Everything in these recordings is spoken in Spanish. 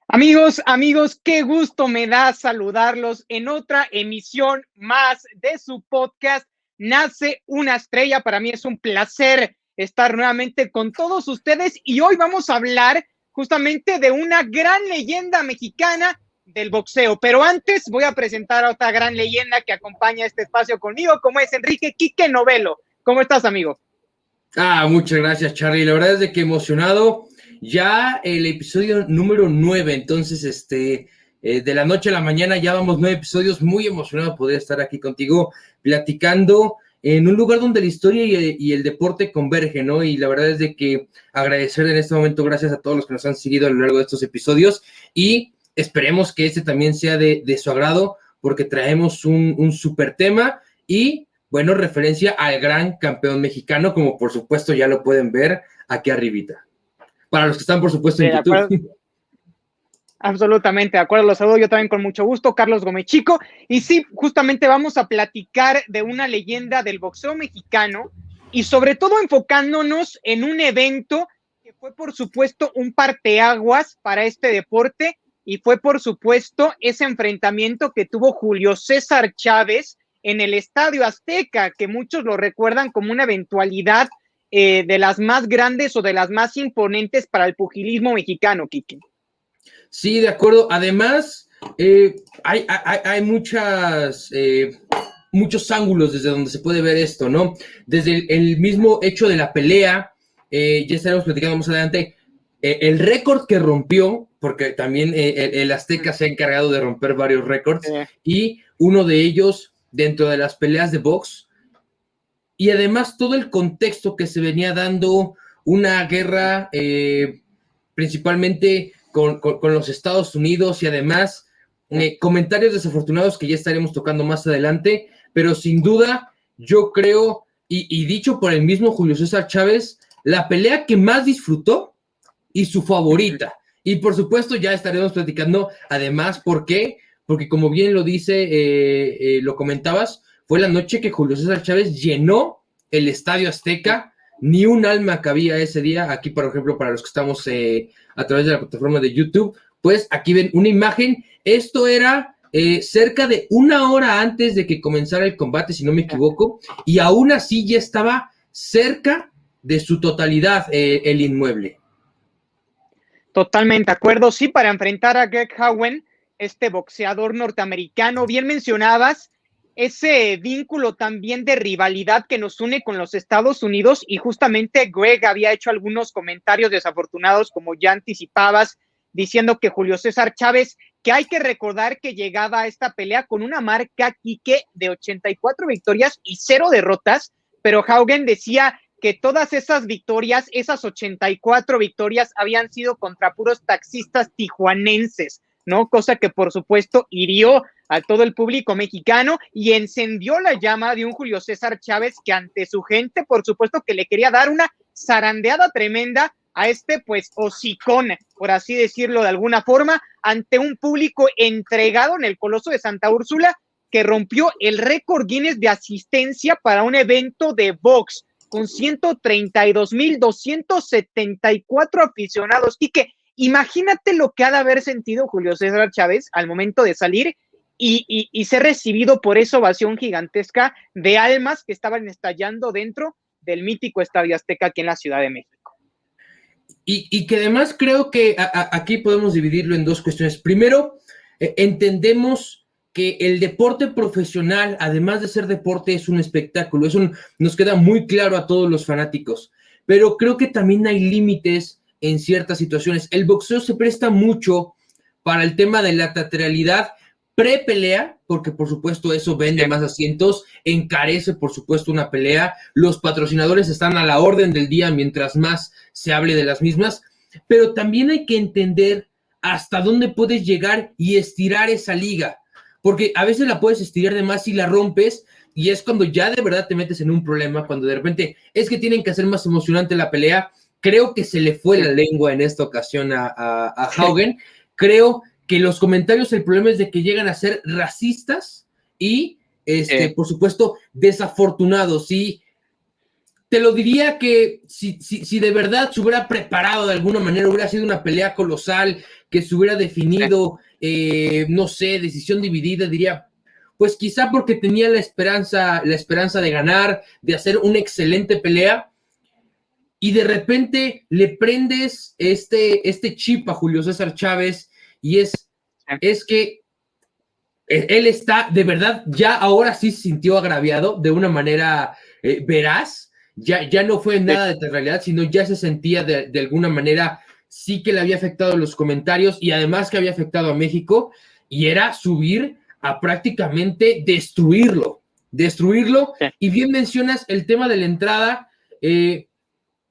Amigos, qué gusto me da saludarlos en otra emisión más de su podcast Nace una estrella. Para mí es un placer estar nuevamente con todos ustedes y hoy vamos a hablar justamente de una gran leyenda mexicana del boxeo. Pero antes voy a presentar a otra gran leyenda que acompaña este espacio conmigo, como es Enrique Quique Novelo. ¿Cómo estás, amigo? Muchas gracias, Charlie. La verdad es de que emocionado. Ya el episodio número 9, entonces, de la noche a la mañana ya vamos 9 episodios. Muy emocionado de poder estar aquí contigo platicando en un lugar donde la historia y el deporte convergen, ¿no? Y la verdad es de que agradecer en este momento, gracias a todos los que nos han seguido a lo largo de estos episodios y esperemos que este también sea de su agrado porque traemos un súper tema y bueno, referencia al gran campeón mexicano, como por supuesto ya lo pueden ver aquí arribita. Para los que están, por supuesto, en YouTube. Absolutamente, de acuerdo, los saludo yo también con mucho gusto, Carlos Gómez Chico. Y sí, justamente vamos a platicar de una leyenda del boxeo mexicano y sobre todo enfocándonos en un evento que fue, por supuesto, un parteaguas para este deporte y fue, por supuesto, ese enfrentamiento que tuvo Julio César Chávez en el Estadio Azteca, que muchos lo recuerdan como una eventualidad de las más grandes o de las más imponentes para el pugilismo mexicano, Kiki. Sí, de acuerdo. Además, hay muchos ángulos desde donde se puede ver esto, ¿no? Desde el mismo hecho de la pelea, ya estaremos platicando más adelante, el récord que rompió, porque también el Azteca se ha encargado de romper varios récords, y uno de ellos dentro de las peleas de box, y además todo el contexto que se venía dando, una guerra principalmente con los Estados Unidos y además comentarios desafortunados que ya estaremos tocando más adelante, pero sin duda yo creo, y dicho por el mismo Julio César Chávez, la pelea que más disfrutó y su favorita. Y por supuesto ya estaremos platicando además, ¿por qué? Porque como bien lo dice, lo comentabas, fue la noche que Julio César Chávez llenó el Estadio Azteca, ni un alma cabía ese día. Aquí, por ejemplo, para los que estamos a través de la plataforma de YouTube, pues aquí ven una imagen. Esto era cerca de una hora antes de que comenzara el combate, si no me equivoco, y aún así ya estaba cerca de su totalidad el inmueble. Totalmente de acuerdo, sí, para enfrentar a Greg Howen, este boxeador norteamericano, bien mencionabas ese vínculo también de rivalidad que nos une con los Estados Unidos y justamente Greg había hecho algunos comentarios desafortunados, como ya anticipabas, diciendo que Julio César Chávez, que hay que recordar que llegaba a esta pelea con una marca, Quique, de 84 victorias y 0 derrotas, pero Hogan decía que todas esas victorias, esas 84 victorias, habían sido contra puros taxistas tijuanenses, ¿no? Cosa que por supuesto hirió a todo el público mexicano y encendió la llama de un Julio César Chávez que ante su gente, por supuesto que le quería dar una zarandeada tremenda a este, pues, hocicón, por así decirlo de alguna forma, ante un público entregado en el Coloso de Santa Úrsula que rompió el récord Guinness de asistencia para un evento de box con 132,274 aficionados. Y que imagínate lo que ha de haber sentido Julio César Chávez al momento de salir y ser recibido por esa ovación gigantesca de almas que estaban estallando dentro del mítico Estadio Azteca aquí en la Ciudad de México. Y que además creo que aquí podemos dividirlo en dos cuestiones. Primero, entendemos que el deporte profesional, además de ser deporte, es un espectáculo. Eso nos queda muy claro a todos los fanáticos. Pero creo que también hay límites en ciertas situaciones. El boxeo se presta mucho para el tema de la teatralidad pre-pelea, porque por supuesto eso vende más asientos, encarece por supuesto una pelea, los patrocinadores están a la orden del día mientras más se hable de las mismas, pero también hay que entender hasta dónde puedes llegar y estirar esa liga, porque a veces la puedes estirar de más y la rompes, y es cuando ya de verdad te metes en un problema, cuando de repente es que tienen que hacer más emocionante la pelea. Creo que se le fue la lengua en esta ocasión a Hogan. Creo que los comentarios, el problema es de que llegan a ser racistas y, por supuesto, desafortunados. Y te lo diría que si de verdad se hubiera preparado de alguna manera, hubiera sido una pelea colosal, que se hubiera definido, no sé, decisión dividida, diría, pues quizá porque tenía la esperanza de ganar, de hacer una excelente pelea, y de repente le prendes este chip a Julio César Chávez, y es que él está, de verdad, ya ahora sí se sintió agraviado de una manera veraz, ya no fue nada de realidad, sino ya se sentía de alguna manera, sí que le había afectado los comentarios y además que había afectado a México, y era subir a prácticamente destruirlo, y bien mencionas el tema de la entrada,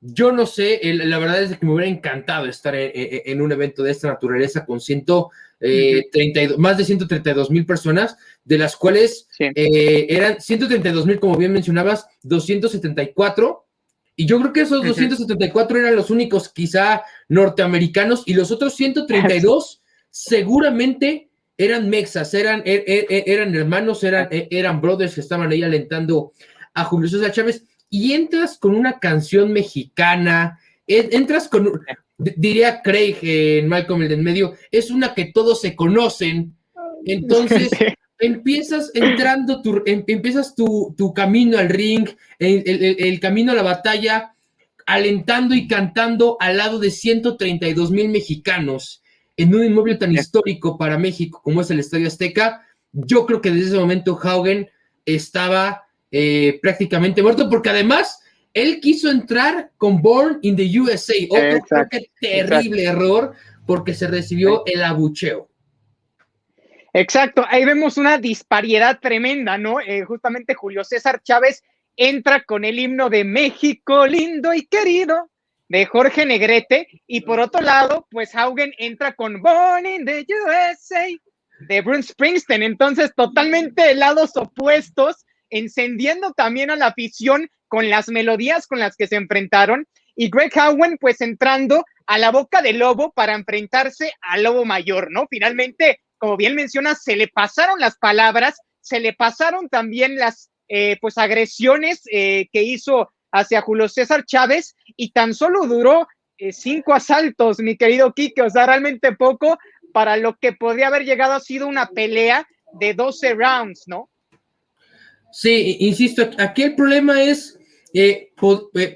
yo no sé, la verdad es que me hubiera encantado estar en un evento de esta naturaleza con 132, más de 132,000 personas, de las cuales eran 132,000, como bien mencionabas, 274, y yo creo que esos 274 eran los únicos quizá norteamericanos, y los otros 132 seguramente eran mexas, eran hermanos, eran brothers que estaban ahí alentando a Julio César Chávez. Y entras con una canción mexicana, entras con, diría Craig en Malcolm el de en medio, es una que todos se conocen, entonces empiezas entrando, empiezas tu camino al ring, el camino a la batalla, alentando y cantando al lado de 132,000 mexicanos en un inmueble tan histórico para México como es el Estadio Azteca. Yo creo que desde ese momento Haugen estaba prácticamente muerto, porque además él quiso entrar con Born in the USA, otro creo que terrible error, porque se recibió el abucheo. Exacto, ahí vemos una disparidad tremenda, ¿no? Justamente Julio César Chávez entra con el himno de México lindo y querido de Jorge Negrete, y por otro lado, pues Haugen entra con Born in the USA de Bruce Springsteen. Entonces, totalmente lados opuestos, encendiendo también a la afición con las melodías con las que se enfrentaron, y Greg Haugen pues entrando a la boca del lobo para enfrentarse al lobo mayor, ¿no? Finalmente, como bien mencionas, se le pasaron las palabras, se le pasaron también las pues agresiones que hizo hacia Julio César Chávez, y tan solo duró 5 asaltos, mi querido Quique, o sea, realmente poco para lo que podría haber llegado a sido una pelea de 12 rounds, ¿no? Sí, insisto, aquí el problema es,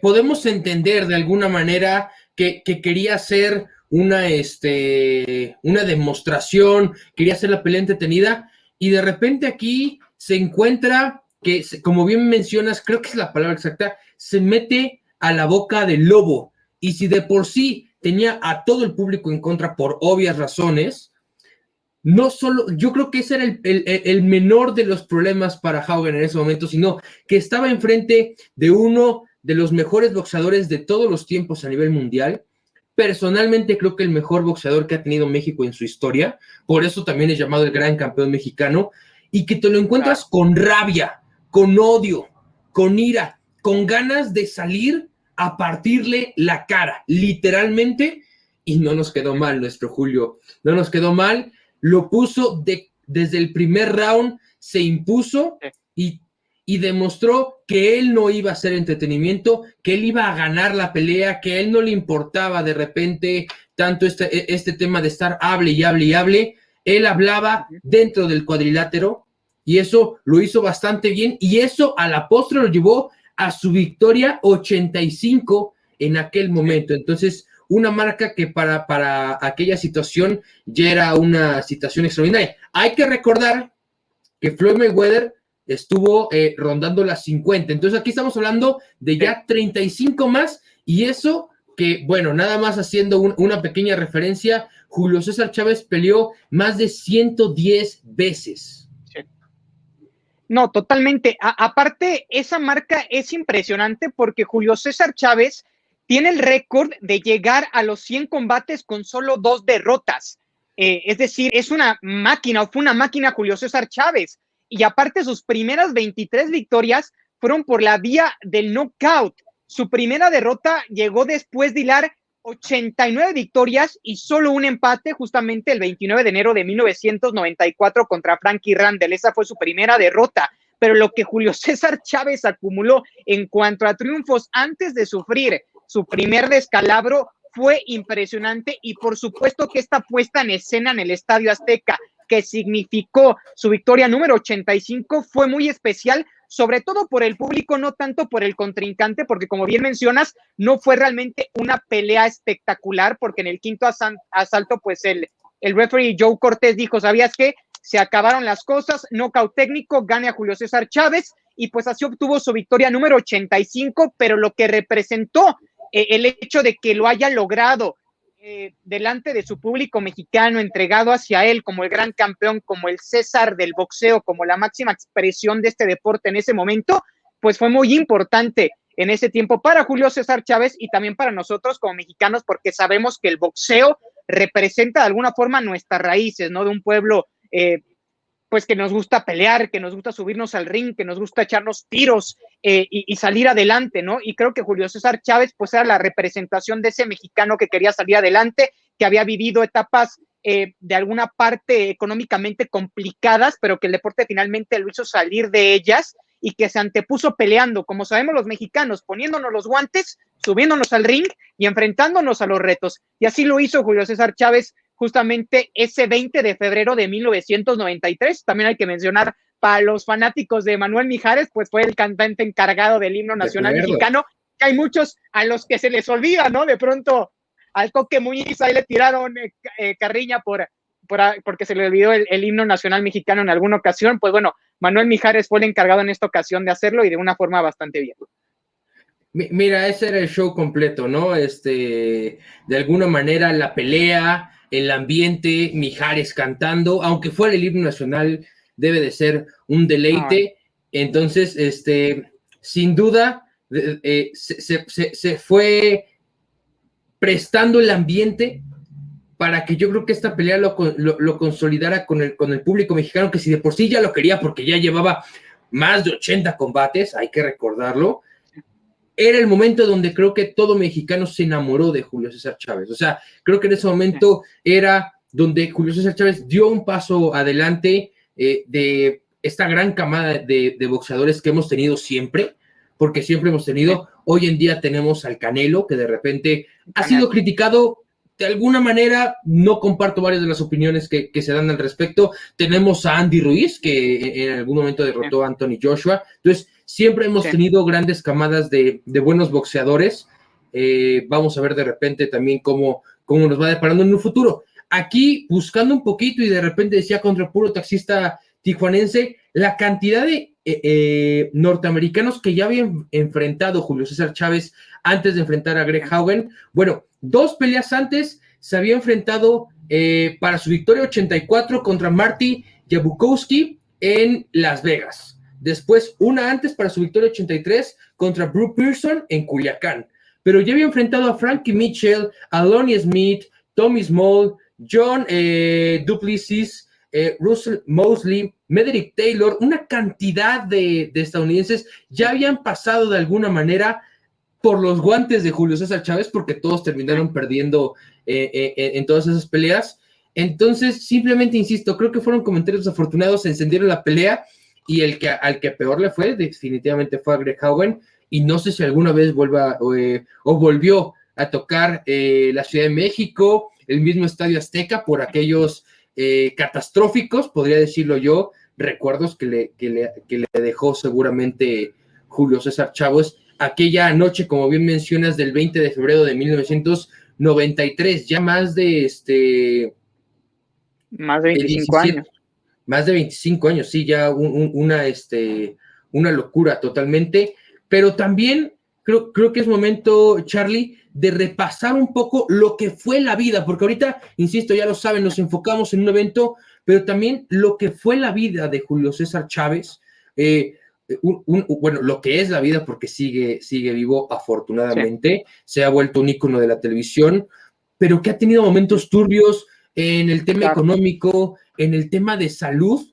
podemos entender de alguna manera que quería hacer una demostración, quería hacer la pelea entretenida, y de repente aquí se encuentra que, como bien mencionas, creo que es la palabra exacta, se mete a la boca del lobo, y si de por sí tenía a todo el público en contra por obvias razones, no solo, yo creo que ese era el menor de los problemas para Haugen en ese momento, sino que estaba enfrente de uno de los mejores boxeadores de todos los tiempos a nivel mundial. Personalmente creo que el mejor boxeador que ha tenido México en su historia, por eso también es llamado el gran campeón mexicano, y que te lo encuentras con rabia, con odio, con ira, con ganas de salir a partirle la cara, literalmente, y no nos quedó mal nuestro Julio, no nos quedó mal. Lo puso desde el primer round, se impuso y demostró que él no iba a hacer entretenimiento, que él iba a ganar la pelea, que a él no le importaba de repente tanto este tema de estar hable y hable y hable. Él hablaba dentro del cuadrilátero, y eso lo hizo bastante bien, y eso a la postre lo llevó a su victoria 85 en aquel momento. Entonces, una marca que para aquella situación ya era una situación extraordinaria. Hay que recordar que Floyd Mayweather estuvo rondando las 50. Entonces aquí estamos hablando de ya 35 más, y eso que, bueno, nada más haciendo una pequeña referencia, Julio César Chávez peleó más de 110 veces. Sí. No, totalmente. Aparte, esa marca es impresionante porque Julio César Chávez tiene el récord de llegar a los 100 combates con solo 2 derrotas. Es decir, es una máquina, o fue una máquina Julio César Chávez. Y aparte, sus primeras 23 victorias fueron por la vía del knockout. Su primera derrota llegó después de hilar 89 victorias y solo un empate, justamente el 29 de enero de 1994 contra Frankie Randall. Esa fue su primera derrota. pero lo que Julio César Chávez acumuló en cuanto a triunfos antes de sufrir su primer descalabro fue impresionante, y por supuesto que esta puesta en escena en el Estadio Azteca, que significó su victoria número 85, fue muy especial, sobre todo por el público, no tanto por el contrincante, porque como bien mencionas, no fue realmente una pelea espectacular, porque en el quinto asalto, pues el referee Joe Cortés dijo, ¿sabías qué? Se acabaron las cosas, nocaut técnico, gane a Julio César Chávez, y pues así obtuvo su victoria número 85, pero lo que representó el hecho de que lo haya logrado delante de su público mexicano, entregado hacia él como el gran campeón, como el César del boxeo, como la máxima expresión de este deporte en ese momento, pues fue muy importante en ese tiempo para Julio César Chávez y también para nosotros como mexicanos, porque sabemos que el boxeo representa de alguna forma nuestras raíces, ¿no? De un pueblo pues que nos gusta pelear, que nos gusta subirnos al ring, que nos gusta echarnos tiros y salir adelante, ¿no? Y creo que Julio César Chávez pues era la representación de ese mexicano que quería salir adelante, que había vivido etapas de alguna parte económicamente complicadas, pero que el deporte finalmente lo hizo salir de ellas y que se antepuso peleando, como sabemos los mexicanos, poniéndonos los guantes, subiéndonos al ring y enfrentándonos a los retos. Y así lo hizo Julio César Chávez justamente ese 20 de febrero de 1993. También hay que mencionar, para los fanáticos de Manuel Mijares, pues fue el cantante encargado del himno nacional mexicano, que hay muchos a los que se les olvida, ¿no? De pronto al Coque Muñiz ahí le tiraron carrilla porque se le olvidó el himno nacional mexicano en alguna ocasión. Pues bueno, Manuel Mijares fue el encargado en esta ocasión de hacerlo y de una forma bastante bien. Mira, ese era el show completo, ¿no? De alguna manera la pelea, el ambiente, Mijares cantando, aunque fuera el himno nacional, debe de ser un deleite. Entonces, sin duda, se fue prestando el ambiente para que yo creo que esta pelea lo consolidara con el público mexicano, que si de por sí ya lo quería, porque ya llevaba más de 80 combates, hay que recordarlo. Era el momento donde creo que todo mexicano se enamoró de Julio César Chávez. O sea, creo que en ese momento era donde Julio César Chávez dio un paso adelante de esta gran camada de boxeadores que hemos tenido siempre, porque siempre hemos tenido, hoy en día tenemos al Canelo, que de repente ha sido criticado de alguna manera. No comparto varias de las opiniones que se dan al respecto. Tenemos a Andy Ruiz, que en algún momento derrotó a Anthony Joshua. Entonces, siempre hemos tenido grandes camadas de buenos boxeadores. Vamos a ver de repente también cómo nos va deparando en un futuro. Aquí, buscando un poquito, y de repente decía contra puro taxista tijuanense, la cantidad de norteamericanos que ya habían enfrentado Julio César Chávez antes de enfrentar a Greg Haugen. Bueno, 2 peleas antes se había enfrentado para su victoria 84 contra Marty Jabukowski en Las Vegas. Después, una antes para su victoria 83 contra Drew Pearson en Culiacán. Pero ya había enfrentado a Frankie Mitchell, a Lonnie Smith, Tommy Small, John Duplessis, Russell Mosley, Mederick Taylor. Una cantidad de estadounidenses ya habían pasado de alguna manera por los guantes de Julio César Chávez, porque todos terminaron perdiendo en todas esas peleas. Entonces, simplemente insisto, creo que fueron comentarios desafortunados, se encendieron la pelea, y al que peor le fue definitivamente fue a Greg Haugen, y no sé si alguna vez volvió a tocar la Ciudad de México, el mismo Estadio Azteca, por aquellos catastróficos, podría decirlo yo, recuerdos que le dejó seguramente Julio César Chávez aquella noche, como bien mencionas, del 20 de febrero de 1993, ya más de más de 25 años. Más de 25 años, sí, ya una locura totalmente, pero también creo que es momento, Charlie, de repasar un poco lo que fue la vida, porque ahorita, insisto, ya lo saben, nos enfocamos en un evento, pero también lo que fue la vida de Julio César Chávez, bueno, lo que es la vida, porque sigue vivo, afortunadamente, se ha vuelto un ícono de la televisión, pero que ha tenido momentos turbios en el tema económico, en el tema de salud,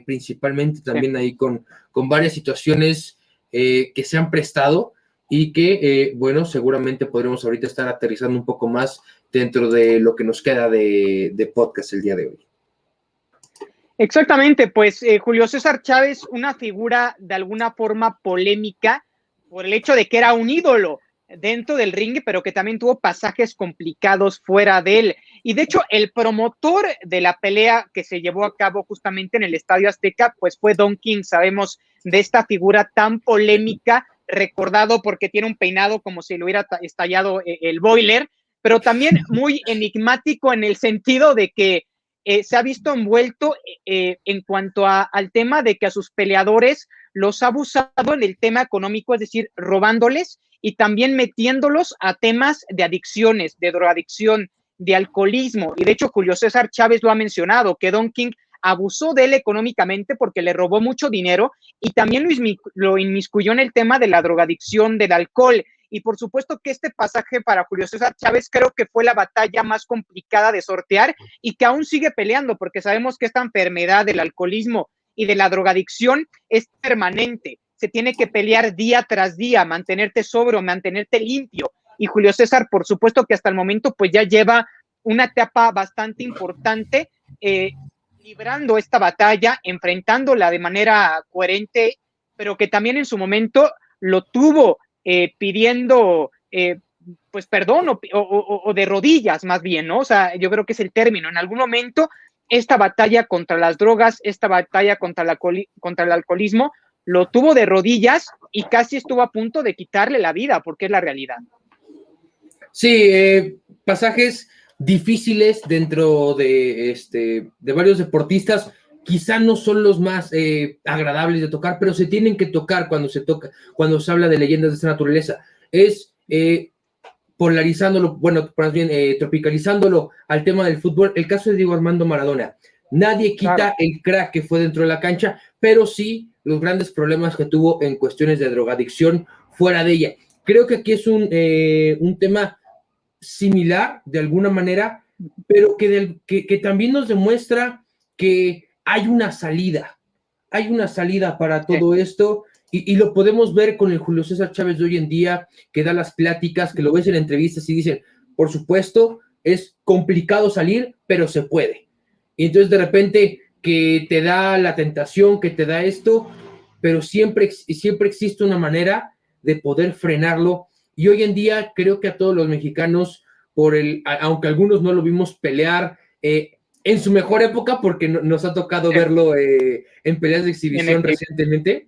principalmente también ahí con varias situaciones que se han prestado, y que, bueno, seguramente podremos ahorita estar aterrizando un poco más dentro de lo que nos queda de podcast el día de hoy. Exactamente, pues Julio César Chávez, una figura de alguna forma polémica por el hecho de que era un ídolo dentro del ring, pero que también tuvo pasajes complicados fuera de él. Y de hecho, el promotor de la pelea que se llevó a cabo justamente en el Estadio Azteca, pues fue Don King. Sabemos de esta figura tan polémica, recordado porque tiene un peinado como si le hubiera estallado el boiler, pero también muy enigmático en el sentido de que se ha visto envuelto en cuanto al tema de que a sus peleadores los ha abusado en el tema económico, es decir, robándoles y también metiéndolos a temas de adicciones, de drogadicción, de alcoholismo. Y de hecho, Julio César Chávez lo ha mencionado, que Don King abusó de él económicamente porque le robó mucho dinero y también lo inmiscuyó en el tema de la drogadicción, del alcohol. Y por supuesto que este pasaje para Julio César Chávez creo que fue la batalla más complicada de sortear y que aún sigue peleando, porque sabemos que esta enfermedad del alcoholismo y de la drogadicción es permanente. Se tiene que pelear día tras día, mantenerte sobrio, mantenerte limpio. Y Julio César, por supuesto que hasta el momento, pues ya lleva una etapa bastante importante librando esta batalla, enfrentándola de manera coherente, pero que también en su momento lo tuvo pidiendo pues perdón o de rodillas más bien, ¿no? O sea, yo creo que es el término. En algún momento esta batalla contra las drogas, esta batalla contra el alcoholismo, lo tuvo de rodillas y casi estuvo a punto de quitarle la vida, porque es la realidad. Sí, pasajes difíciles dentro de varios deportistas, quizá no son los más agradables de tocar, pero se tienen que tocar cuando se toca, cuando se habla de leyendas de esta naturaleza. Es polarizándolo, bueno, más bien tropicalizándolo al tema del fútbol, el caso de Diego Armando Maradona. Nadie quita claro el crack que fue dentro de la cancha, pero sí los grandes problemas que tuvo en cuestiones de drogadicción fuera de ella. Creo que aquí es un tema similar de alguna manera, pero que también nos demuestra que hay una salida para todo esto, y lo podemos ver con el Julio César Chávez de hoy en día, que da las pláticas, que lo ves en entrevistas y dicen, por supuesto, es complicado salir, pero se puede. Y entonces de repente que te da la tentación, que te da esto, pero siempre existe una manera de poder frenarlo. Y hoy en día creo que a todos los mexicanos, aunque algunos no lo vimos pelear en su mejor época, porque nos ha tocado verlo en peleas de exhibición recientemente,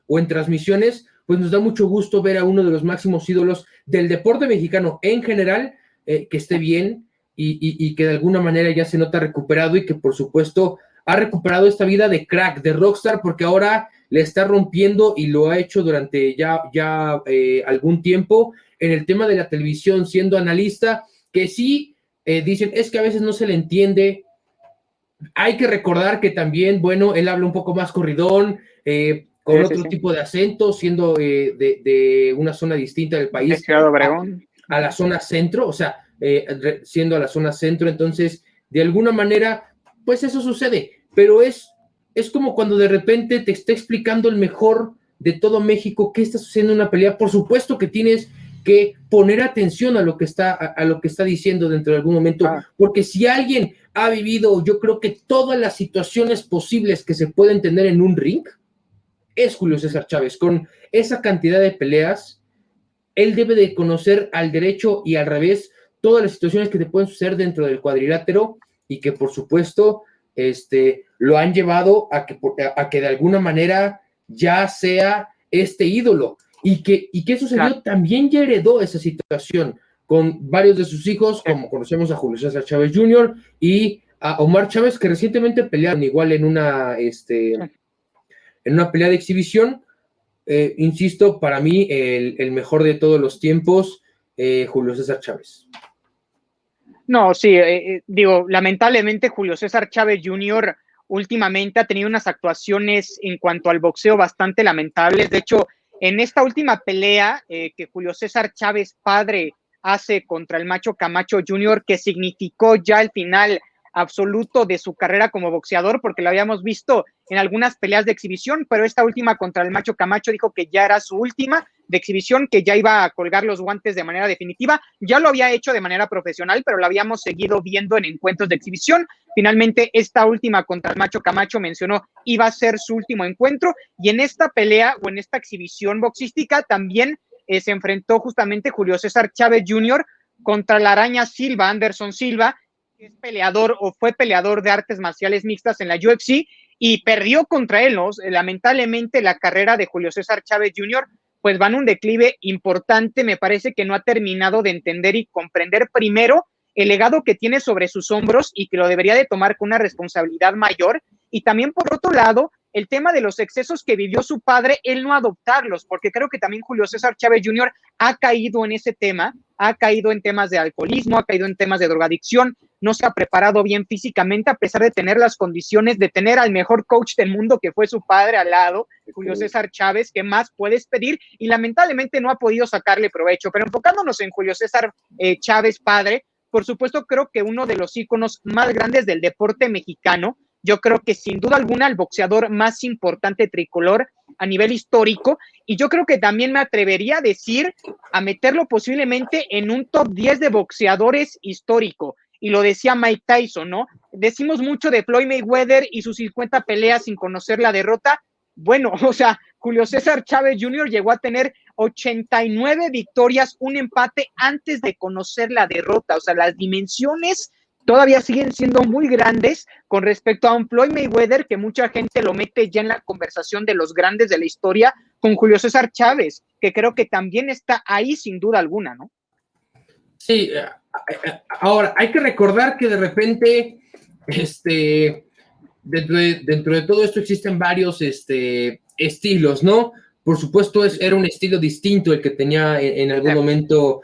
o en transmisiones, pues nos da mucho gusto ver a uno de los máximos ídolos del deporte mexicano en general, que esté bien y que de alguna manera ya se nota recuperado y que por supuesto ha recuperado esta vida de crack, de rockstar, porque ahora le está rompiendo y lo ha hecho durante ya algún tiempo en el tema de la televisión, siendo analista, que sí dicen, es que a veces no se le entiende. Hay que recordar que también, bueno, él habla un poco más corridón, con otro tipo de acento, siendo de una zona distinta del país a la zona centro, o sea, siendo a la zona centro. Entonces, de alguna manera, pues eso sucede, pero es como cuando de repente te está explicando el mejor de todo México qué está sucediendo en una pelea. Por supuesto que tienes que poner atención a lo que está diciendo dentro de algún momento, porque si alguien ha vivido, yo creo que todas las situaciones posibles que se pueden tener en un ring, es Julio César Chávez. Con esa cantidad de peleas, él debe de conocer al derecho y al revés todas las situaciones que te pueden suceder dentro del cuadrilátero, y que por supuesto lo han llevado a que de alguna manera ya sea este ídolo. Y que sucedió, también ya heredó esa situación con varios de sus hijos, como conocemos a Julio César Chávez Jr. y a Omar Chávez, que recientemente pelearon igual en una pelea de exhibición. Insisto, para mí el mejor de todos los tiempos, Julio César Chávez. No, sí, digo, lamentablemente Julio César Chávez Jr. últimamente ha tenido unas actuaciones en cuanto al boxeo bastante lamentables. De hecho, en esta última pelea que Julio César Chávez padre hace contra el Macho Camacho Jr., que significó ya el final absoluto de su carrera como boxeador, porque lo habíamos visto en algunas peleas de exhibición, pero esta última contra el Macho Camacho dijo que ya era su última, de exhibición, que ya iba a colgar los guantes de manera definitiva. Ya lo había hecho de manera profesional, pero lo habíamos seguido viendo en encuentros de exhibición. Finalmente, esta última contra el Macho Camacho mencionó iba a ser su último encuentro, y en esta pelea o en esta exhibición boxística también se enfrentó justamente Julio César Chávez Jr. contra la araña Silva, Anderson Silva, que es peleador o fue peleador de artes marciales mixtas en la UFC, y perdió contra él, ¿no? Lamentablemente la carrera de Julio César Chávez Jr. pues va en un declive importante. Me parece que no ha terminado de entender y comprender primero el legado que tiene sobre sus hombros y que lo debería de tomar con una responsabilidad mayor, y también por otro lado el tema de los excesos que vivió su padre, él no adoptarlos, porque creo que también Julio César Chávez Jr. ha caído en ese tema, ha caído en temas de alcoholismo, ha caído en temas de drogadicción, no se ha preparado bien físicamente, a pesar de tener las condiciones, de tener al mejor coach del mundo, que fue su padre al lado, Julio César Chávez. ¿Qué más puedes pedir? Y lamentablemente no ha podido sacarle provecho. Pero enfocándonos en Julio César Chávez padre, por supuesto creo que uno de los íconos más grandes del deporte mexicano, yo creo que sin duda alguna el boxeador más importante tricolor a nivel histórico, y yo creo que también me atrevería a decir, a meterlo posiblemente en un top 10 de boxeadores histórico, y lo decía Mike Tyson, ¿no? Decimos mucho de Floyd Mayweather y sus 50 peleas sin conocer la derrota. Bueno, o sea, Julio César Chávez Jr. llegó a tener 89 victorias, un empate antes de conocer la derrota. O sea, las dimensiones todavía siguen siendo muy grandes con respecto a un Floyd Mayweather, que mucha gente lo mete ya en la conversación de los grandes de la historia, con Julio César Chávez, que creo que también está ahí sin duda alguna, ¿no? Sí, ahora hay que recordar que de repente, dentro de todo esto existen varios estilos, ¿no? Por supuesto, era un estilo distinto el que tenía en algún momento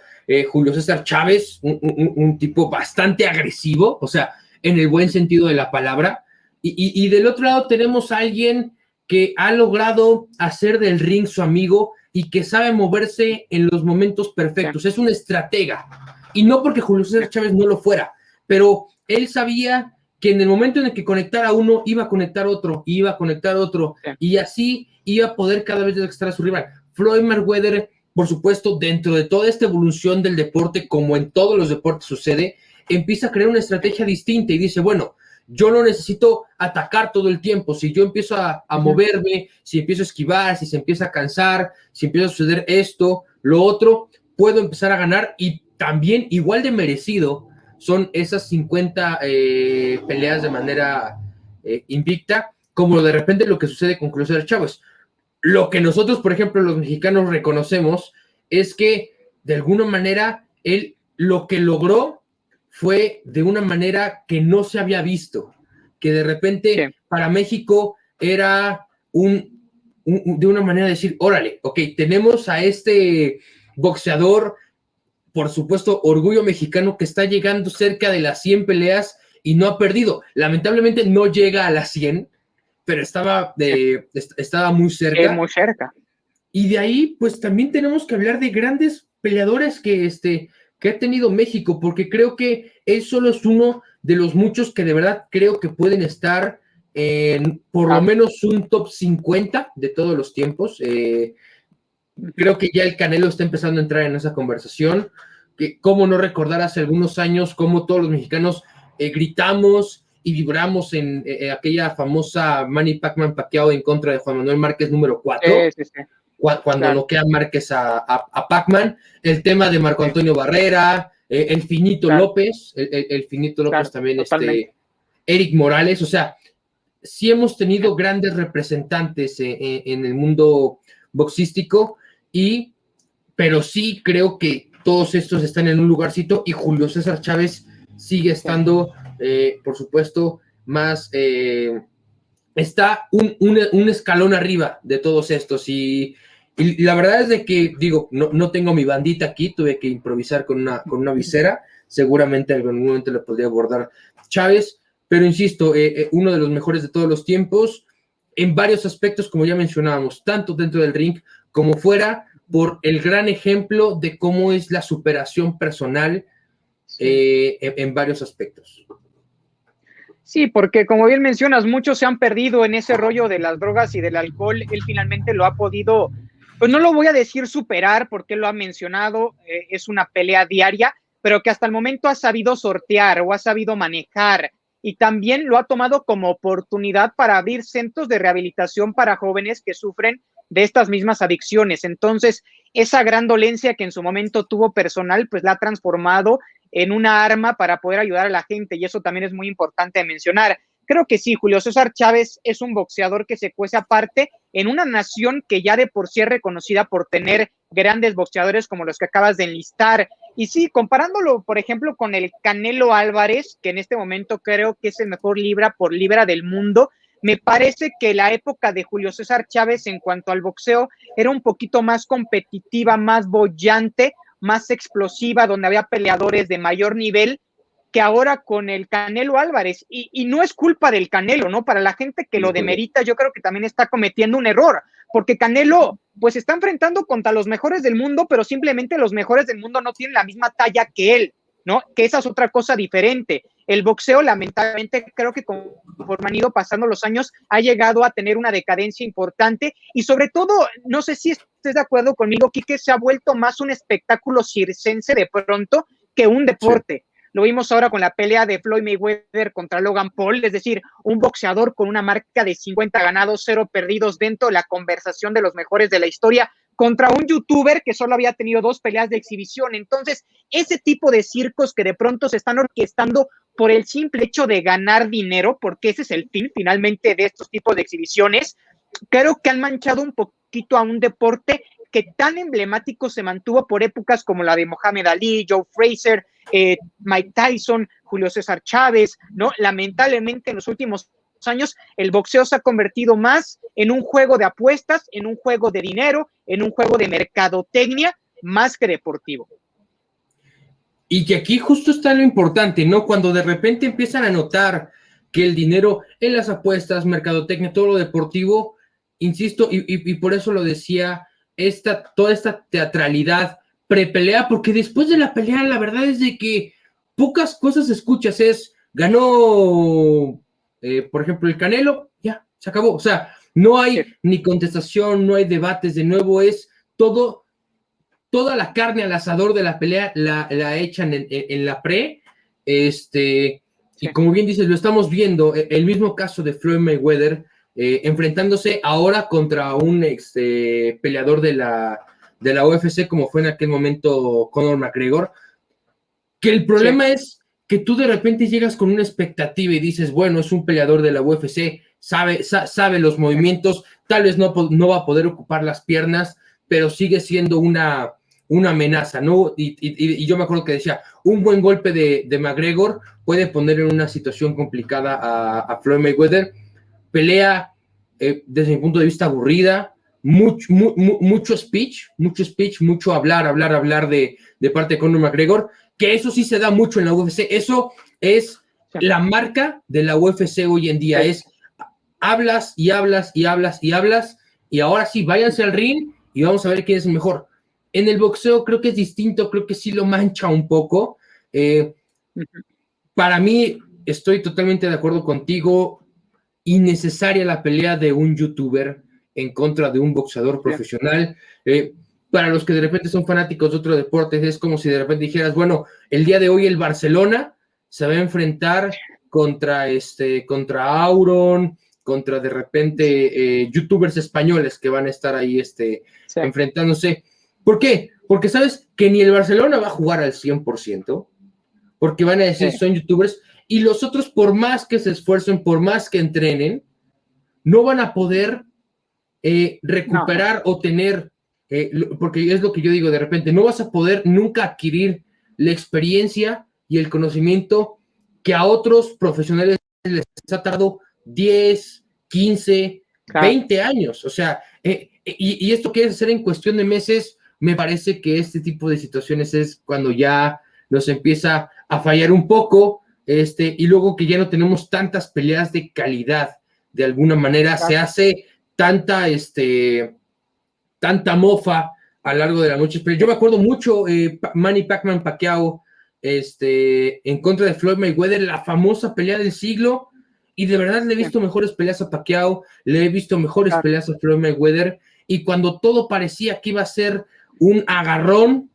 Julio César Chávez, un tipo bastante agresivo, o sea, en el buen sentido de la palabra. Y del otro lado tenemos a alguien que ha logrado hacer del ring su amigo y que sabe moverse en los momentos perfectos. Sí. Es un estratega. Y no porque Julio César Chávez no lo fuera, pero él sabía que en el momento en el que conectara uno, iba a conectar otro, iba a conectar otro, sí. Y así iba a poder cada vez extraer a su rival. Floyd Mayweather, por supuesto, dentro de toda esta evolución del deporte, como en todos los deportes sucede, empieza a crear una estrategia distinta y dice, bueno, yo no necesito atacar todo el tiempo. Si yo empiezo a moverme, si empiezo a esquivar, si se empieza a cansar, si empieza a suceder esto, lo otro, puedo empezar a ganar. Y también, igual de merecido, son esas 50 peleas de manera invicta, como de repente lo que sucede con Julio César Chávez. Lo que nosotros, por ejemplo, los mexicanos reconocemos es que, de alguna manera, él lo que logró fue de una manera que no se había visto, que de repente sí. Para México era de una manera de decir, órale, ok, tenemos a este boxeador, por supuesto, orgullo mexicano, que está llegando cerca de las 100 peleas y no ha perdido. Lamentablemente no llega a las 100, pero estaba muy cerca. Muy cerca. Y de ahí, pues también tenemos que hablar de grandes peleadores que ha tenido México, porque creo que él solo es uno de los muchos que de verdad creo que pueden estar en por lo menos un top 50 de todos los tiempos. Creo que ya el Canelo está empezando a entrar en esa conversación. Que cómo no recordar hace algunos años cómo todos los mexicanos gritamos y vibramos en aquella famosa Manny Pacman Pacquiao en contra de Juan Manuel Márquez número 4. Sí. Cuando noquea Márquez a Pacman, el tema de Marco Antonio Barrera, el Finito López, el Finito López también, Eric Morales, o sea, sí hemos tenido grandes representantes en el mundo boxístico, pero sí creo que todos estos están en un lugarcito y Julio César Chávez sigue estando, por supuesto, más, está un escalón arriba de todos estos y la verdad es de que, digo, no tengo mi bandita aquí, tuve que improvisar con una visera, seguramente en algún momento le podría abordar Chávez, pero insisto, uno de los mejores de todos los tiempos, en varios aspectos, como ya mencionábamos, tanto dentro del ring como fuera, por el gran ejemplo de cómo es la superación personal en varios aspectos. Sí, porque como bien mencionas, muchos se han perdido en ese rollo de las drogas y del alcohol. Él finalmente lo ha podido pues no lo voy a decir superar porque lo ha mencionado, es una pelea diaria, pero que hasta el momento ha sabido sortear o ha sabido manejar y también lo ha tomado como oportunidad para abrir centros de rehabilitación para jóvenes que sufren de estas mismas adicciones. Entonces, esa gran dolencia que en su momento tuvo personal, pues la ha transformado en una arma para poder ayudar a la gente y eso también es muy importante mencionar. Creo que sí, Julio César Chávez es un boxeador que se cuece aparte en una nación que ya de por sí es reconocida por tener grandes boxeadores como los que acabas de enlistar. Y sí, comparándolo, por ejemplo, con el Canelo Álvarez, que en este momento creo que es el mejor libra por libra del mundo, me parece que la época de Julio César Chávez en cuanto al boxeo era un poquito más competitiva, más bollante, más explosiva, donde había peleadores de mayor nivel que ahora con el Canelo Álvarez. Y no es culpa del Canelo, ¿no? Para la gente que lo demerita, yo creo que también está cometiendo un error, porque Canelo pues está enfrentando contra los mejores del mundo, pero simplemente los mejores del mundo no tienen la misma talla que él, ¿no? Que esa es otra cosa diferente. El boxeo, lamentablemente, creo que conforme han ido pasando los años, ha llegado a tener una decadencia importante y sobre todo, no sé si estés de acuerdo conmigo, Quique, se ha vuelto más un espectáculo circense de pronto que un deporte. Sí. Lo vimos ahora con la pelea de Floyd Mayweather contra Logan Paul, es decir, un boxeador con una marca de 50 ganados, 0 perdidos dentro de la conversación de los mejores de la historia contra un youtuber que solo había tenido 2 peleas de exhibición. Entonces, ese tipo de circos que de pronto se están orquestando por el simple hecho de ganar dinero, porque ese es el fin finalmente de estos tipos de exhibiciones, creo que han manchado un poquito a un deporte que tan emblemático se mantuvo por épocas como la de Mohamed Ali, Joe Frazier, Mike Tyson, Julio César Chávez, ¿no? Lamentablemente en los últimos años el boxeo se ha convertido más en un juego de apuestas, en un juego de dinero, en un juego de mercadotecnia, más que deportivo. Y que aquí justo está lo importante, ¿no? Cuando de repente empiezan a notar que el dinero en las apuestas, mercadotecnia, todo lo deportivo, insisto, y por eso lo decía, toda esta teatralidad prepelea, porque después de la pelea, la verdad es de que pocas cosas escuchas, ganó, por ejemplo, el Canelo, ya, se acabó, o sea, no hay ni contestación, no hay debates, de nuevo es toda la carne al asador de la pelea la echan en la pre, y como bien dices, lo estamos viendo, el mismo caso de Floyd Mayweather, enfrentándose ahora contra un peleador de la UFC, como fue en aquel momento Conor McGregor, que el problema es que tú de repente llegas con una expectativa y dices, bueno, es un peleador de la UFC, sabe los movimientos, tal vez no va a poder ocupar las piernas, pero sigue siendo una amenaza, ¿no? Y yo me acuerdo que decía, un buen golpe de McGregor puede poner en una situación complicada a Floyd Mayweather. Pelea, desde mi punto de vista, aburrida, mucho speech, mucho hablar de parte de Conor McGregor, que eso sí se da mucho en la UFC, eso es la marca de la UFC hoy en día, es hablas y ahora sí, váyanse al ring y vamos a ver quién es el mejor. En el boxeo creo que es distinto, creo que sí lo mancha un poco. Para mí, estoy totalmente de acuerdo contigo, innecesaria la pelea de un youtuber en contra de un boxeador profesional. Para los que de repente son fanáticos de otro deporte, es como si de repente dijeras, bueno, el día de hoy el Barcelona se va a enfrentar contra Auron, contra de repente youtubers españoles que van a estar ahí enfrentándose. ¿Por qué? Porque sabes que ni el Barcelona va a jugar al 100%, porque van a decir, son youtubers, y los otros, por más que se esfuercen, por más que entrenen, no van a poder recuperar o tener, porque es lo que yo digo de repente, no vas a poder nunca adquirir la experiencia y el conocimiento que a otros profesionales les ha tardado 10, 15, 20 años. O sea, y esto quiere hacer en cuestión de meses. Me parece que este tipo de situaciones es cuando ya nos empieza a fallar un poco, y luego que ya no tenemos tantas peleas de calidad, de alguna manera se hace tanta mofa a lo largo de la noche. Pero yo me acuerdo mucho, Manny Pacman Pacquiao, en contra de Floyd Mayweather, la famosa pelea del siglo, y de verdad le he visto mejores peleas a Pacquiao, le he visto mejores peleas a Floyd Mayweather, y cuando todo parecía que iba a ser un agarrón,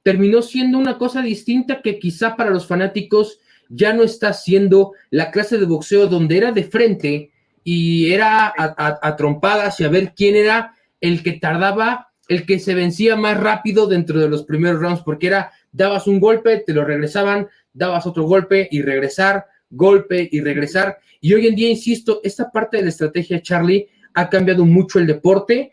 terminó siendo una cosa distinta que quizá para los fanáticos ya no está siendo la clase de boxeo donde era de frente y era a trompadas y a ver quién era el que tardaba, el que se vencía más rápido dentro de los primeros rounds, porque era, dabas un golpe, te lo regresaban, dabas otro golpe y regresar, golpe y regresar. Y hoy en día, insisto, esta parte de la estrategia, Charlie, ha cambiado mucho el deporte.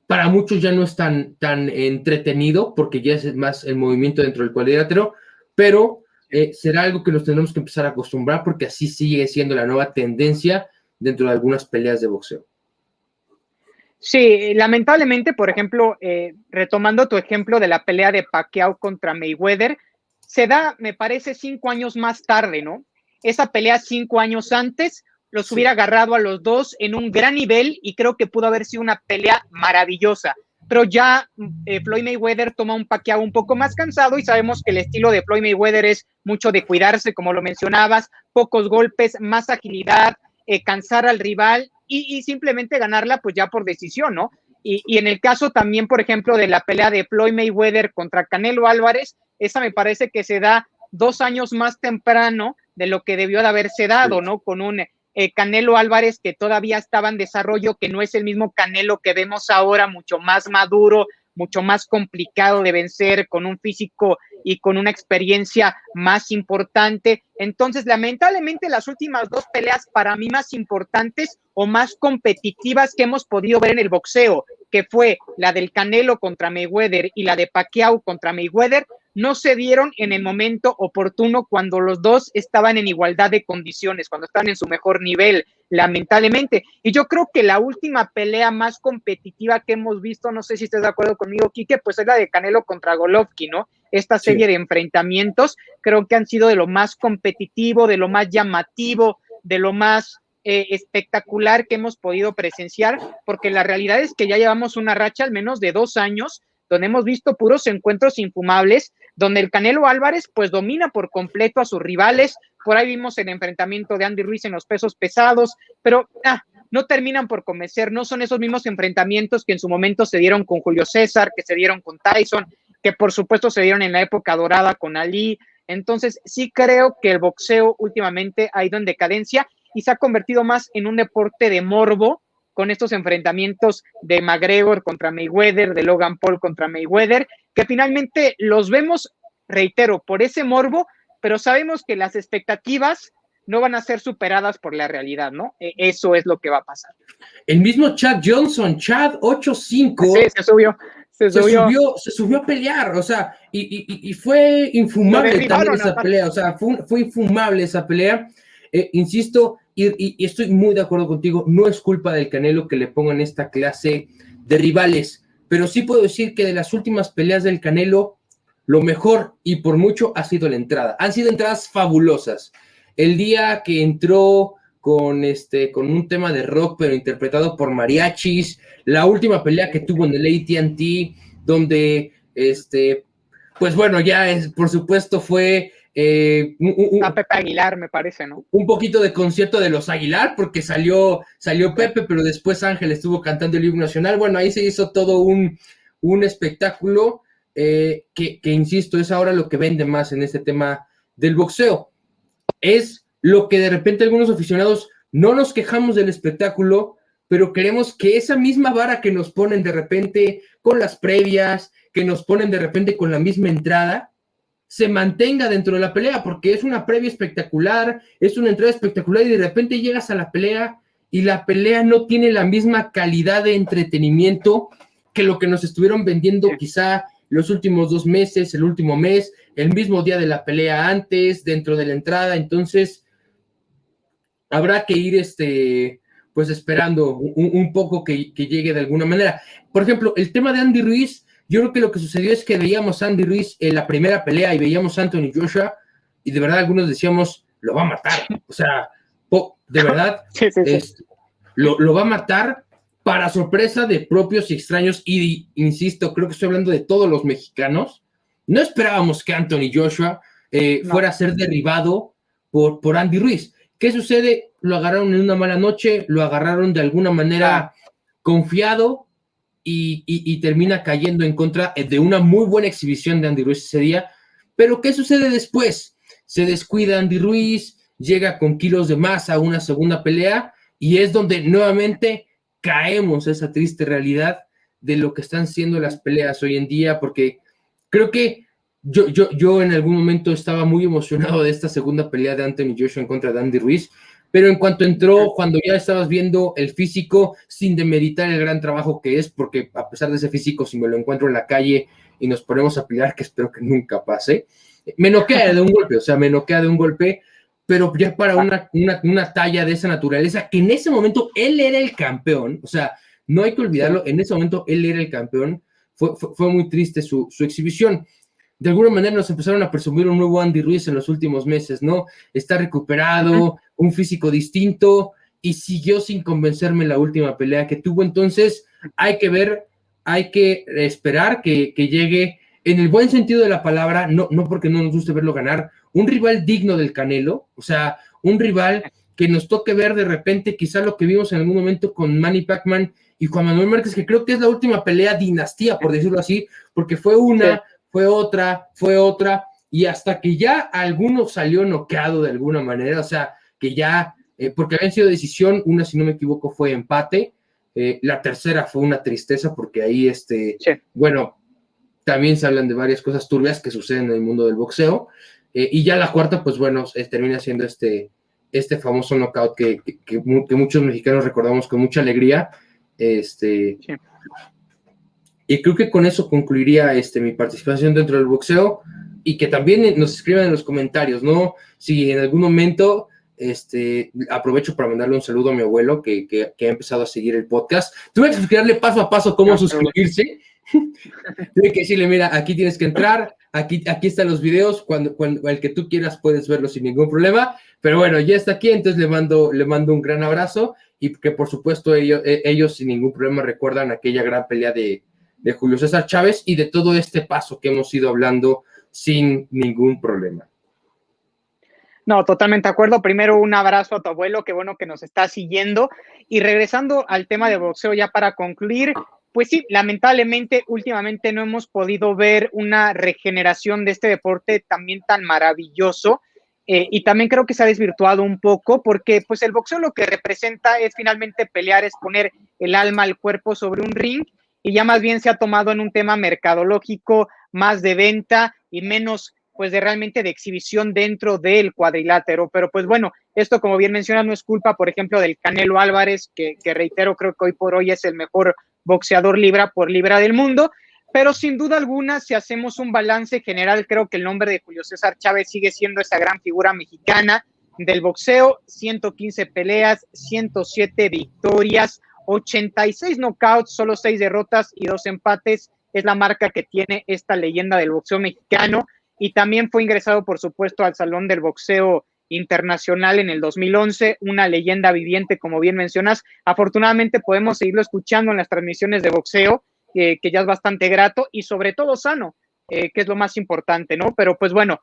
Para muchos ya no es tan entretenido, porque ya es más el movimiento dentro del cuadrilátero, pero será algo que nos tendremos que empezar a acostumbrar, porque así sigue siendo la nueva tendencia dentro de algunas peleas de boxeo. Sí, lamentablemente, por ejemplo, retomando tu ejemplo de la pelea de Pacquiao contra Mayweather, se da, me parece, 5 años más tarde, ¿no? Esa pelea 5 años antes los hubiera agarrado a los dos en un gran nivel y creo que pudo haber sido una pelea maravillosa. Pero ya Floyd Mayweather toma un Pacquiao un poco más cansado y sabemos que el estilo de Floyd Mayweather es mucho de cuidarse, como lo mencionabas, pocos golpes, más agilidad, cansar al rival y simplemente ganarla pues ya por decisión, ¿no? Y en el caso también, por ejemplo, de la pelea de Floyd Mayweather contra Canelo Álvarez, esa me parece que se da 2 años más temprano de lo que debió de haberse dado, ¿no? Con un Canelo Álvarez que todavía estaba en desarrollo, que no es el mismo Canelo que vemos ahora, mucho más maduro, mucho más complicado de vencer, con un físico y con una experiencia más importante. Entonces, lamentablemente, las últimas 2 peleas para mí más importantes o más competitivas que hemos podido ver en el boxeo, que fue la del Canelo contra Mayweather y la de Pacquiao contra Mayweather, no se dieron en el momento oportuno cuando los dos estaban en igualdad de condiciones, cuando estaban en su mejor nivel, lamentablemente. Y yo creo que la última pelea más competitiva que hemos visto, no sé si estás de acuerdo conmigo, Quique, pues es la de Canelo contra Golovkin, ¿no? Esta serie de enfrentamientos creo que han sido de lo más competitivo, de lo más llamativo, de lo más espectacular que hemos podido presenciar, porque la realidad es que ya llevamos una racha al menos de 2 años donde hemos visto puros encuentros infumables, donde el Canelo Álvarez pues domina por completo a sus rivales. Por ahí vimos el enfrentamiento de Andy Ruiz en los pesos pesados, pero no terminan por convencer, no son esos mismos enfrentamientos que en su momento se dieron con Julio César, que se dieron con Tyson, que por supuesto se dieron en la época dorada con Ali. Entonces sí creo que el boxeo últimamente ha ido en decadencia y se ha convertido más en un deporte de morbo, con estos enfrentamientos de McGregor contra Mayweather, de Logan Paul contra Mayweather, que finalmente los vemos, reitero, por ese morbo, pero sabemos que las expectativas no van a ser superadas por la realidad, ¿no? Eso es lo que va a pasar. El mismo Chad Johnson, Chad 8-5. Sí, se subió a pelear, o sea, y fue infumable también esa pelea, o sea, fue infumable esa pelea. Insisto, y estoy muy de acuerdo contigo, no es culpa del Canelo que le pongan esta clase de rivales, pero sí puedo decir que de las últimas peleas del Canelo, lo mejor y por mucho ha sido la entrada. Han sido entradas fabulosas. El día que entró con un tema de rock, pero interpretado por mariachis, la última pelea que tuvo en el AT&T, donde, pues bueno, ya por supuesto fue a Pepe Aguilar, me parece, ¿no? Un poquito de concierto de los Aguilar, porque salió Pepe, pero después Ángel estuvo cantando el himno nacional. Bueno, ahí se hizo todo un espectáculo que, insisto, es ahora lo que vende más en este tema del boxeo. Es lo que de repente algunos aficionados no nos quejamos del espectáculo, pero queremos que esa misma vara que nos ponen de repente con las previas, que nos ponen de repente con la misma entrada, se mantenga dentro de la pelea, porque es una previa espectacular, es una entrada espectacular y de repente llegas a la pelea y la pelea no tiene la misma calidad de entretenimiento que lo que nos estuvieron vendiendo quizá los últimos 2 meses, el último mes, el mismo día de la pelea antes, dentro de la entrada. Entonces habrá que ir pues esperando un poco que llegue de alguna manera. Por ejemplo, el tema de Andy Ruiz, yo creo que lo que sucedió es que veíamos a Andy Ruiz en la primera pelea y veíamos a Anthony Joshua y de verdad algunos decíamos, lo va a matar. O sea, de verdad, sí. Lo va a matar para sorpresa de propios y extraños. Y insisto, creo que estoy hablando de todos los mexicanos. No esperábamos que Anthony Joshua fuera a ser derribado por Andy Ruiz. ¿Qué sucede? Lo agarraron en una mala noche, lo agarraron de alguna manera confiado y termina cayendo en contra de una muy buena exhibición de Andy Ruiz ese día. Pero ¿qué sucede después? Se descuida Andy Ruiz, llega con kilos de más a una segunda pelea y es donde nuevamente caemos a esa triste realidad de lo que están siendo las peleas hoy en día, porque creo que yo en algún momento estaba muy emocionado de esta segunda pelea de Anthony Joshua en contra de Andy Ruiz, pero en cuanto entró, cuando ya estabas viendo el físico, sin demeritar el gran trabajo que es, porque a pesar de ese físico, si me lo encuentro en la calle y nos ponemos a pelear, que espero que nunca pase, me noquea de un golpe, pero ya para una talla de esa naturaleza, que en ese momento él era el campeón, o sea, no hay que olvidarlo, en ese momento él era el campeón, fue muy triste su exhibición. De alguna manera nos empezaron a presumir un nuevo Andy Ruiz en los últimos meses, ¿no? Está recuperado, un físico distinto, y siguió sin convencerme la última pelea que tuvo. Entonces hay que esperar que llegue, en el buen sentido de la palabra, no porque no nos guste verlo ganar, un rival digno del Canelo, o sea, un rival que nos toque ver de repente quizá lo que vimos en algún momento con Manny Pacquiao y Juan Manuel Márquez, que creo que es la última pelea dinastía, por decirlo así, porque fue una, fue otra, y hasta que ya alguno salió noqueado de alguna manera, o sea, que ya, porque habían sido decisión, una, si no me equivoco, fue empate, la tercera fue una tristeza, porque ahí, bueno, también se hablan de varias cosas turbias que suceden en el mundo del boxeo, y ya la cuarta, pues bueno, termina siendo este famoso knockout que muchos mexicanos recordamos con mucha alegría, y creo que con eso concluiría mi participación dentro del boxeo, y que también nos escriban en los comentarios, ¿no? Si en algún momento, aprovecho para mandarle un saludo a mi abuelo que ha empezado a seguir el podcast. Tuve que explicarle paso a paso cómo suscribirse. Tuve que decirle, mira, aquí tienes que entrar, aquí están los videos, cuando el que tú quieras puedes verlo sin ningún problema, pero bueno, ya está aquí, entonces le mando un gran abrazo, y que por supuesto ellos sin ningún problema recuerdan aquella gran pelea de Julio César Chávez y de todo este paso que hemos ido hablando sin ningún problema. No, totalmente de acuerdo. Primero, un abrazo a tu abuelo, qué bueno que nos está siguiendo. Y regresando al tema de boxeo, ya para concluir, pues sí, lamentablemente, últimamente no hemos podido ver una regeneración de este deporte también tan maravilloso. Y también creo que se ha desvirtuado un poco, porque pues el boxeo lo que representa es finalmente pelear, es poner el alma al cuerpo sobre un ring, y ya más bien se ha tomado en un tema mercadológico, más de venta y menos pues de realmente de exhibición dentro del cuadrilátero. Pero pues bueno, esto como bien mencionas no es culpa, por ejemplo, del Canelo Álvarez, que reitero, creo que hoy por hoy es el mejor boxeador libra por libra del mundo, pero sin duda alguna, si hacemos un balance general, creo que el nombre de Julio César Chávez sigue siendo esa gran figura mexicana del boxeo, 115 peleas, 107 victorias, 86 knockouts, solo 6 derrotas y 2 empates, es la marca que tiene esta leyenda del boxeo mexicano. Y también fue ingresado, por supuesto, al Salón del Boxeo Internacional en el 2011, una leyenda viviente, como bien mencionas. Afortunadamente podemos seguirlo escuchando en las transmisiones de boxeo, que ya es bastante grato y sobre todo sano, que es lo más importante, ¿no? Pero pues bueno,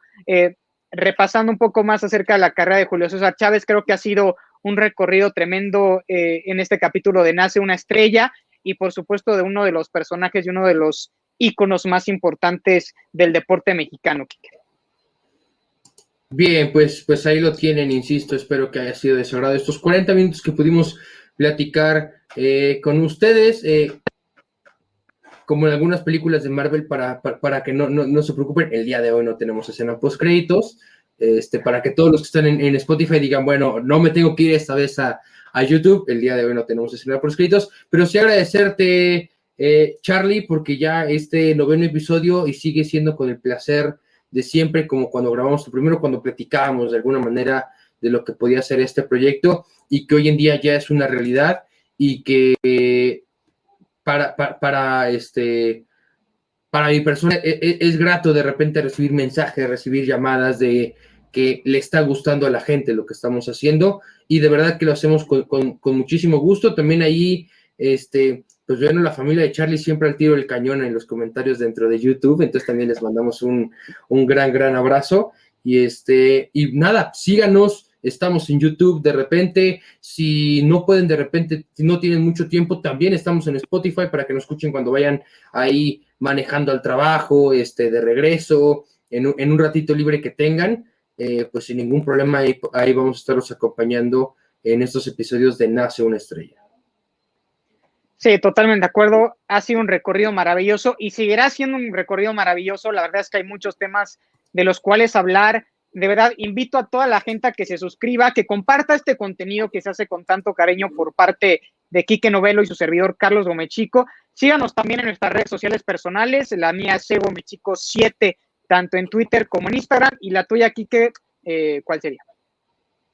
repasando un poco más acerca de la carrera de Julio César Chávez, creo que ha sido un recorrido tremendo en este capítulo de Nace una estrella, y por supuesto de uno de los personajes y uno de los íconos más importantes del deporte mexicano. Bien, pues ahí lo tienen, insisto, espero que haya sido de su agrado estos 40 minutos que pudimos platicar con ustedes, como en algunas películas de Marvel, para que no se preocupen, el día de hoy no tenemos escena post créditos, para que todos los que están en Spotify digan, bueno, no me tengo que ir esta vez a YouTube, el día de hoy no tenemos escena post créditos, pero sí agradecerte, Charlie, porque ya noveno episodio y sigue siendo con el placer de siempre, como cuando grabamos primero, cuando platicábamos de alguna manera de lo que podía ser este proyecto, y que hoy en día ya es una realidad, y que para mi persona es grato de repente recibir mensajes, recibir llamadas de que le está gustando a la gente lo que estamos haciendo, y de verdad que lo hacemos con muchísimo gusto. También ahí, pues bueno, la familia de Charlie siempre al tiro del cañón en los comentarios dentro de YouTube, entonces también les mandamos un gran abrazo, y nada, síganos estamos en YouTube de repente, si no pueden de repente, si no tienen mucho tiempo, también estamos en Spotify para que nos escuchen cuando vayan ahí manejando al trabajo, de regreso, en un ratito libre que tengan, pues sin ningún problema ahí vamos a estarlos acompañando en estos episodios de Nace una Estrella. Sí, totalmente de acuerdo. Ha sido un recorrido maravilloso y seguirá siendo un recorrido maravilloso. La verdad es que hay muchos temas de los cuales hablar. De verdad, invito a toda la gente a que se suscriba, que comparta este contenido que se hace con tanto cariño por parte de Quique Novelo y su servidor Carlos Gomechico. Síganos también en nuestras redes sociales personales. La mía es Gomechico7, tanto en Twitter como en Instagram. Y la tuya, Quique, ¿cuál sería?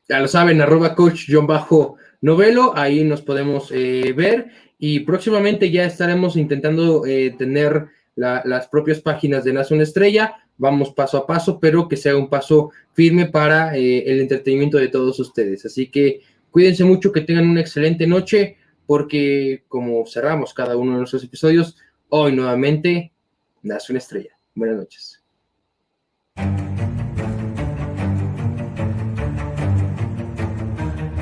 Ya lo saben, @coach_novelo, ahí nos podemos ver y próximamente ya estaremos intentando tener las propias páginas de Nace una Estrella. Vamos paso a paso, pero que sea un paso firme para el entretenimiento de todos ustedes. Así que cuídense mucho, que tengan una excelente noche, porque como cerramos cada uno de nuestros episodios, hoy nuevamente Nace una Estrella. Buenas noches.